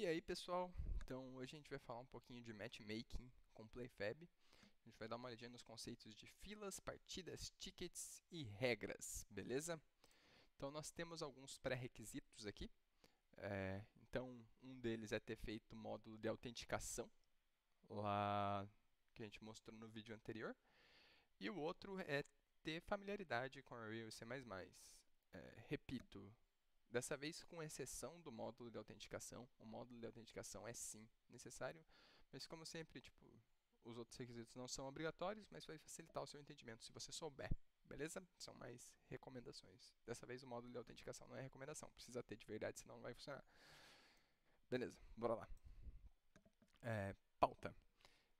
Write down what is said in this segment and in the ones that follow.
E aí, pessoal? Então, hoje a gente vai falar um pouquinho de matchmaking com PlayFab. A gente vai dar uma olhadinha nos conceitos de filas, partidas, tickets e regras, beleza? Então, nós temos alguns pré-requisitos aqui. Então, um deles é ter feito o módulo de autenticação, lá que a gente mostrou no vídeo anterior. E o outro é ter familiaridade com Unreal e C++. Repito, dessa vez, com exceção do módulo de autenticação, o módulo de autenticação é sim necessário, mas como sempre, tipo, os outros requisitos não são obrigatórios, mas vai facilitar o seu entendimento se você souber, beleza? São mais recomendações. Dessa vez o módulo de autenticação não é recomendação, precisa ter de verdade, senão não vai funcionar. Beleza, bora lá. Pauta.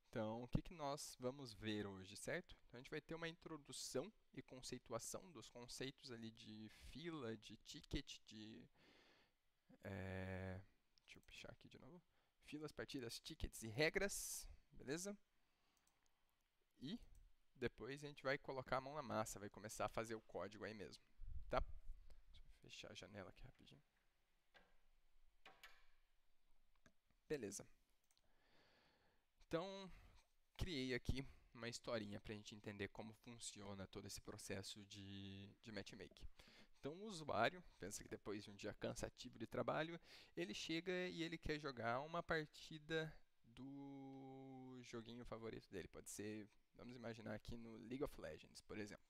Então, o que nós vamos ver hoje, certo? Então, a gente vai ter uma introdução e conceituação dos conceitos ali de fila, de ticket, deixa eu puxar aqui de novo. Filas, partidas, tickets e regras, beleza? E depois a gente vai colocar a mão na massa, vai começar a fazer o código aí mesmo, tá? Deixa eu fechar a janela aqui rapidinho. Beleza. Então, criei aqui uma historinha para a gente entender como funciona todo esse processo de matchmaking. Então, o usuário pensa que depois de um dia cansativo de trabalho, ele chega e ele quer jogar uma partida do joguinho favorito dele. Pode ser, vamos imaginar aqui no League of Legends, por exemplo.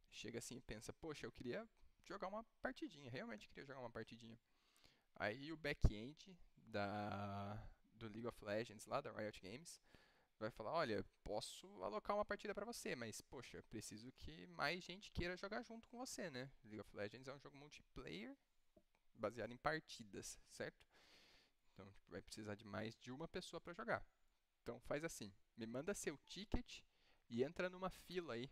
Chega assim e pensa, poxa, eu queria jogar uma partidinha, realmente queria jogar uma partidinha. Aí o back-end do League of Legends, lá da Riot Games, vai falar, olha, posso alocar uma partida para você, mas poxa, preciso que mais gente queira jogar junto com você, né? League of Legends é um jogo multiplayer baseado em partidas, certo? Então tipo, vai precisar de mais de uma pessoa para jogar. Então faz assim, me manda seu ticket e entra numa fila aí.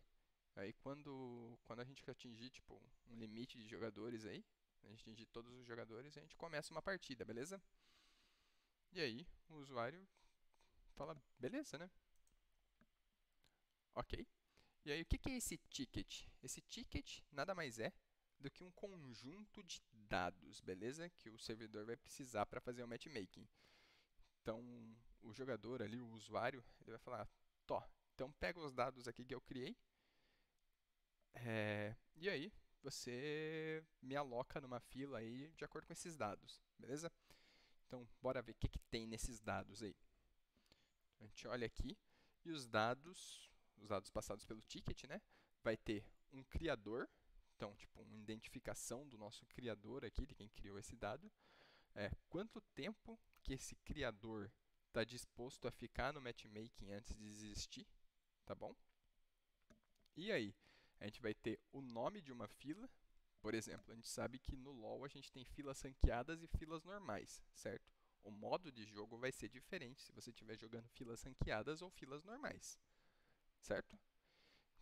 Aí quando a gente atingir tipo um limite de jogadores aí, a gente atingir todos os jogadores, a gente começa uma partida, beleza? E aí o usuário fala, beleza, né? Ok. E aí, o que é esse ticket? Esse ticket nada mais é do que um conjunto de dados, beleza? Que o servidor vai precisar para fazer o matchmaking. Então, o jogador ali, o usuário, ele vai falar, então pega os dados aqui que eu criei, e aí você me aloca numa fila aí de acordo com esses dados, beleza? Então, bora ver o que tem nesses dados aí. A gente olha aqui e os dados passados pelo ticket, né? Vai ter um criador, então, tipo, uma identificação do nosso criador aqui, de quem criou esse dado. Quanto tempo que esse criador está disposto a ficar no matchmaking antes de desistir, tá bom? E aí, a gente vai ter o nome de uma fila. Por exemplo, a gente sabe que no LoL a gente tem filas ranqueadas e filas normais, certo? O modo de jogo vai ser diferente se você estiver jogando filas ranqueadas ou filas normais, certo?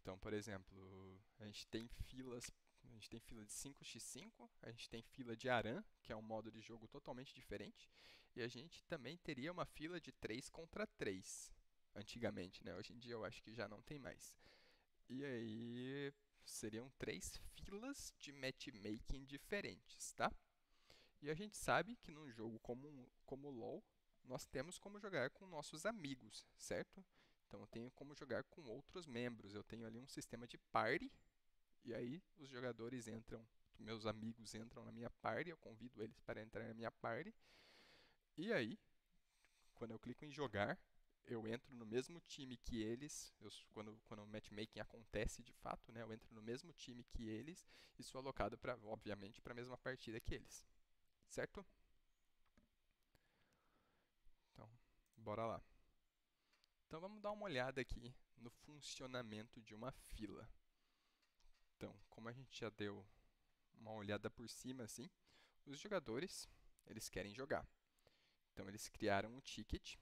Então, por exemplo, a gente tem fila de 5x5, a gente tem fila de ARAM, que é um modo de jogo totalmente diferente, e a gente também teria uma fila de 3 contra 3, antigamente, né? Hoje em dia eu acho que já não tem mais. E aí seriam 3 filas de matchmaking diferentes, tá? E a gente sabe que num jogo como o LoL, nós temos como jogar com nossos amigos, certo? Então eu tenho como jogar com outros membros. Eu tenho ali um sistema de party, e aí os jogadores entram, meus amigos entram na minha party, eu convido eles para entrar na minha party. E aí, quando eu clico em jogar, eu entro no mesmo time que eles. Quando o matchmaking acontece de fato, né, eu entro no mesmo time que eles e sou alocado, obviamente, para a mesma partida que eles. Certo? Então, bora lá. Então vamos dar uma olhada aqui no funcionamento de uma fila. Então, como a gente já deu uma olhada por cima assim, os jogadores, eles querem jogar. Então eles criaram um ticket,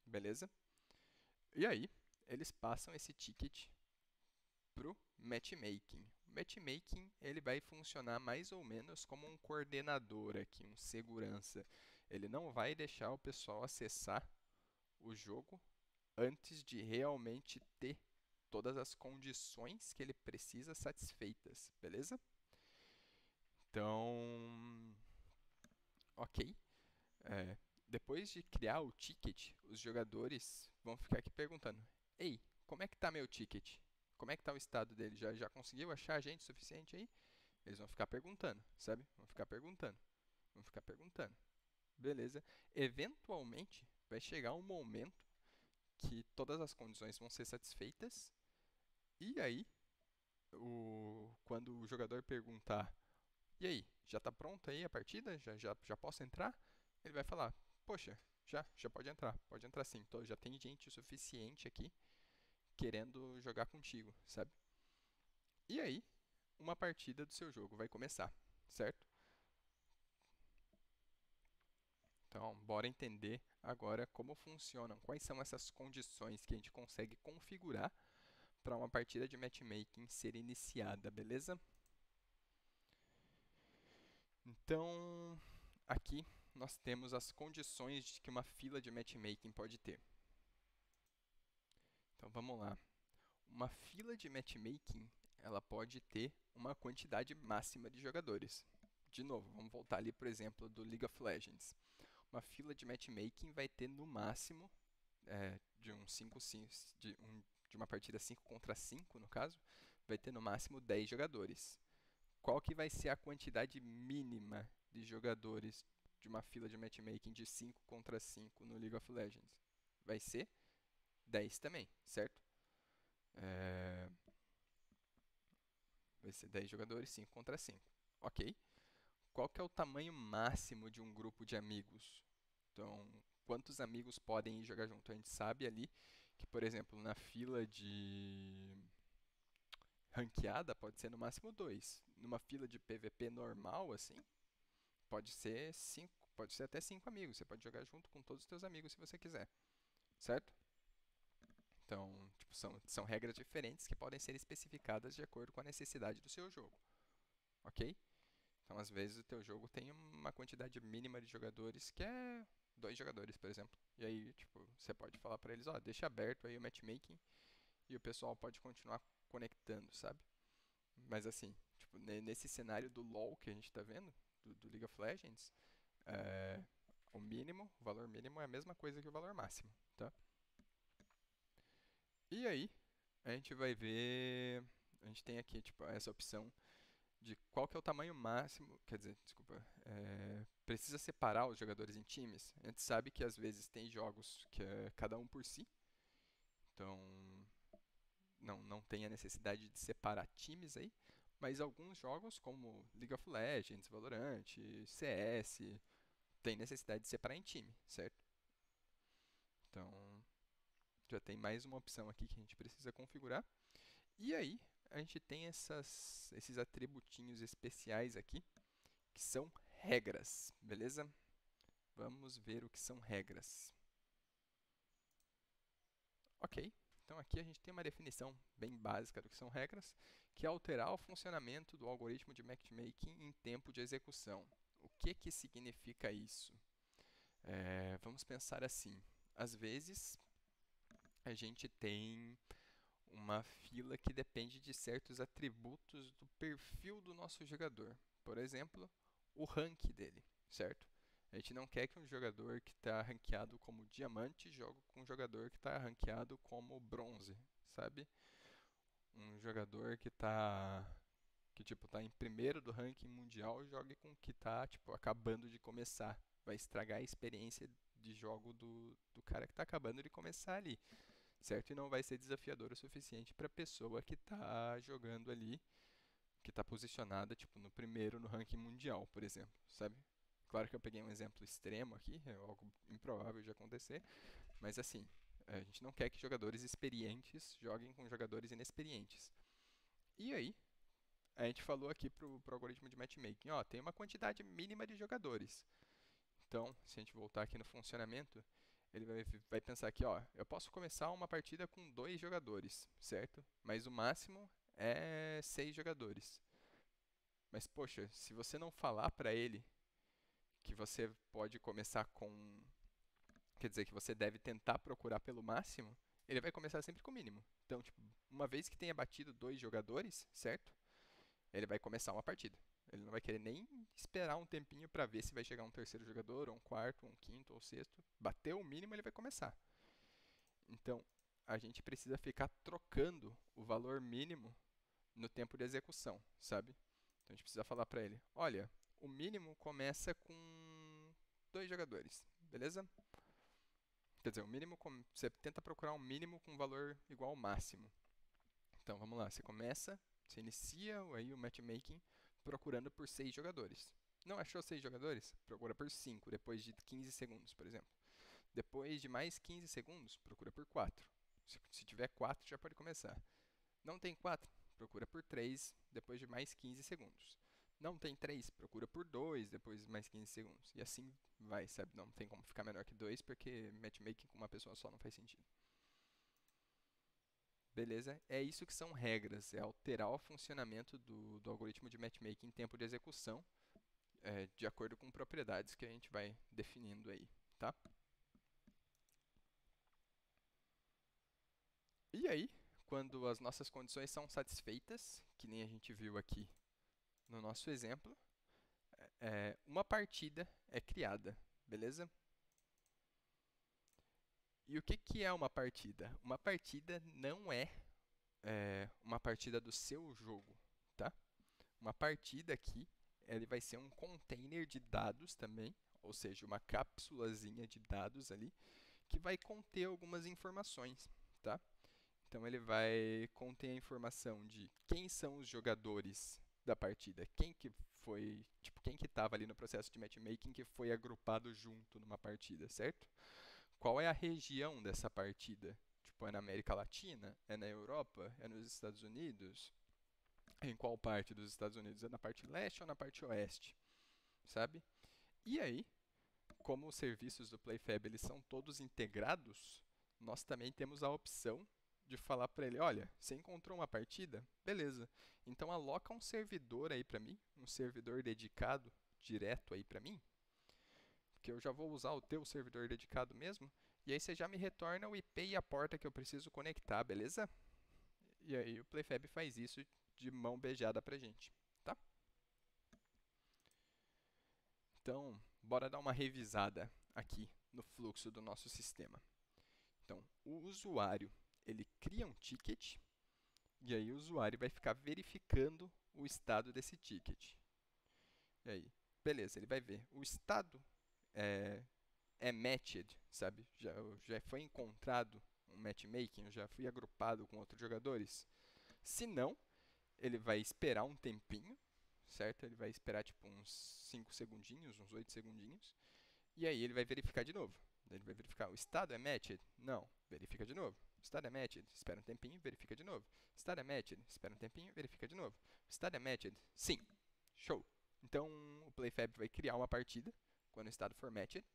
beleza? E aí, eles passam esse ticket pro matchmaking. O matchmaking ele vai funcionar mais ou menos como um coordenador aqui, um segurança. Ele não vai deixar o pessoal acessar o jogo antes de realmente ter todas as condições que ele precisa satisfeitas, beleza? Então, ok. É, depois de criar o ticket, os jogadores vão ficar aqui perguntando: Ei, como é que tá meu ticket? Como é que tá o estado dele? Já conseguiu achar gente suficiente aí? Eles vão ficar perguntando, sabe? Vão ficar perguntando, vão ficar perguntando. Beleza? Eventualmente, vai chegar um momento que todas as condições vão ser satisfeitas. E aí, quando o jogador perguntar: E aí, já está pronta aí a partida? Já posso entrar? Ele vai falar: Poxa, já pode entrar sim. Já tem gente o suficiente aqui querendo jogar contigo, sabe? E aí, uma partida do seu jogo vai começar, certo? Então, bora entender agora como funcionam, quais são essas condições que a gente consegue configurar para uma partida de matchmaking ser iniciada, beleza? Então, aqui nós temos as condições que uma fila de matchmaking pode ter. Então, vamos lá. Uma fila de matchmaking, ela pode ter uma quantidade máxima de jogadores. De novo, vamos voltar ali, por exemplo, do League of Legends. Uma fila de matchmaking vai ter no máximo de um 5, de uma partida 5 contra 5, no caso, vai ter no máximo 10 jogadores. Qual que vai ser a quantidade mínima de jogadores de uma fila de matchmaking de 5 contra 5 no League of Legends? Vai ser 10 também, certo? Vai ser 10 jogadores, 5 contra 5. Ok. Qual que é o tamanho máximo de um grupo de amigos? Então, quantos amigos podem ir jogar junto? A gente sabe ali que, por exemplo, na fila de ranqueada pode ser no máximo 2. Numa fila de PVP normal, assim, pode ser 5, pode ser até 5 amigos. Você pode jogar junto com todos os seus amigos se você quiser, certo? Então, tipo, são regras diferentes que podem ser especificadas de acordo com a necessidade do seu jogo, ok? Então, às vezes, o teu jogo tem uma quantidade mínima de jogadores que é 2 jogadores, por exemplo. E aí, tipo, você pode falar para eles, ó, deixa aberto aí o matchmaking e o pessoal pode continuar conectando, sabe? Mas assim, tipo, nesse cenário do LoL que a gente tá vendo, do League of Legends, é, o valor mínimo é a mesma coisa que o valor máximo, tá? E aí, a gente vai ver, a gente tem aqui, tipo, essa opção de qual que é o tamanho máximo, quer dizer, desculpa, precisa separar os jogadores em times. A gente sabe que às vezes tem jogos que é cada um por si, então não tem a necessidade de separar times aí, mas alguns jogos como League of Legends, Valorant, CS, tem necessidade de separar em time, certo? Então já tem mais uma opção aqui que a gente precisa configurar. E aí a gente tem esses atributinhos especiais aqui, que são regras, beleza? Vamos ver o que são regras. Ok, então aqui a gente tem uma definição bem básica do que são regras, que é alterar o funcionamento do algoritmo de matchmaking em tempo de execução. O que significa isso? Vamos pensar assim. Às vezes, a gente tem uma fila que depende de certos atributos do perfil do nosso jogador. Por exemplo, o rank dele, certo? A gente não quer que um jogador que está rankeado como diamante jogue com um jogador que está rankeado como bronze, sabe? Um jogador que tipo tá em primeiro do ranking mundial jogue com que tá tipo acabando de começar. Vai estragar a experiência de jogo do cara que está acabando de começar ali, certo? E não vai ser desafiador o suficiente para a pessoa que está jogando ali, que está posicionada tipo no primeiro no ranking mundial, por exemplo, sabe? Claro que eu peguei um exemplo extremo aqui, é algo improvável de acontecer, mas assim, a gente não quer que jogadores experientes joguem com jogadores inexperientes. E aí, a gente falou aqui pro algoritmo de matchmaking, ó, tem uma quantidade mínima de jogadores. Então, se a gente voltar aqui no funcionamento, ele vai pensar aqui, ó, eu posso começar uma partida com 2 jogadores, certo? Mas o máximo é 6 jogadores. Mas, poxa, se você não falar para ele que você pode começar com... Quer dizer, que você deve tentar procurar pelo máximo, ele vai começar sempre com o mínimo. Então, tipo, uma vez que tenha batido 2 jogadores, certo? Ele vai começar uma partida. Ele não vai querer nem esperar um tempinho para ver se vai chegar um terceiro jogador, ou um quarto, ou um quinto, ou sexto. Bateu o mínimo, ele vai começar. Então, a gente precisa ficar trocando o valor mínimo no tempo de execução, sabe? Então, a gente precisa falar para ele, olha, o mínimo começa com 2 jogadores, beleza? Quer dizer, o mínimo, você tenta procurar um mínimo com valor igual ao máximo. Então, vamos lá, você inicia aí o matchmaking procurando por 6 jogadores. Não achou 6 jogadores? Procura por 5, depois de 15 segundos, por exemplo. Depois de mais 15 segundos, procura por 4. Se tiver 4, já pode começar. Não tem 4, procura por 3, depois de mais 15 segundos. Não tem 3, procura por 2, depois de mais 15 segundos. E assim vai, sabe? Não tem como ficar menor que 2, porque matchmaking com uma pessoa só não faz sentido. Beleza? É isso que são regras, é alterar o funcionamento do algoritmo de matchmaking em tempo de execução, de acordo com propriedades que a gente vai definindo aí, tá? E aí, quando as nossas condições são satisfeitas, que nem a gente viu aqui no nosso exemplo, uma partida é criada, beleza? E o que, que é uma partida? Uma partida não é uma partida do seu jogo, tá? Uma partida aqui, ele vai ser um container de dados também, ou seja, uma cápsulazinha de dados ali, que vai conter algumas informações, tá? Então ele vai conter a informação de quem são os jogadores da partida, quem que foi, tipo, quem que estava ali no processo de matchmaking que foi agrupado junto numa partida, certo? Qual é a região dessa partida? Tipo, é na América Latina? É na Europa? É nos Estados Unidos? Em qual parte dos Estados Unidos? É na parte leste ou na parte oeste? Sabe? E aí, como os serviços do PlayFab eles são todos integrados, nós também temos a opção de falar para ele, olha, você encontrou uma partida? Beleza. Então aloca um servidor aí para mim, um servidor dedicado direto aí para mim, que eu já vou usar o teu servidor dedicado mesmo, e aí você já me retorna o IP e a porta que eu preciso conectar, beleza? E aí o PlayFab faz isso de mão beijada pra gente, tá? Então, bora dar uma revisada aqui no fluxo do nosso sistema. Então, o usuário, ele cria um ticket, e aí o usuário vai ficar verificando o estado desse ticket. E aí, beleza, ele vai ver o estado é matched, sabe? Já foi encontrado um matchmaking, eu já fui agrupado com outros jogadores. Se não, ele vai esperar um tempinho, certo? Ele vai esperar tipo uns 5 segundinhos, uns 8 segundinhos. E aí ele vai verificar de novo. Ele vai verificar, o estado é matched? Não, verifica de novo. O estado é matched? Espera um tempinho, verifica de novo. O estado é matched? Espera um tempinho, verifica de novo. O estado é matched? Sim. Show. Então o PlayFab vai criar uma partida quando o estado for matched,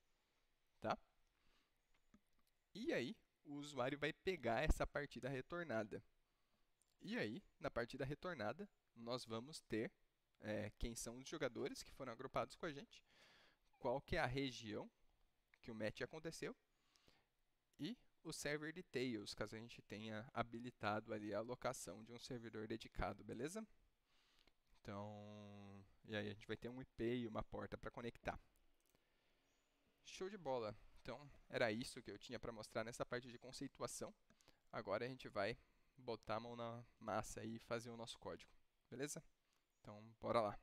tá? E aí o usuário vai pegar essa partida retornada. E aí, na partida retornada, nós vamos ter quem são os jogadores que foram agrupados com a gente, qual que é a região que o match aconteceu e o server details, caso a gente tenha habilitado ali a alocação de um servidor dedicado, beleza? Então, e aí a gente vai ter um IP e uma porta para conectar. Show de bola! Então, era isso que eu tinha para mostrar nessa parte de conceituação. Agora a gente vai botar a mão na massa e fazer o nosso código, beleza? Então, bora lá.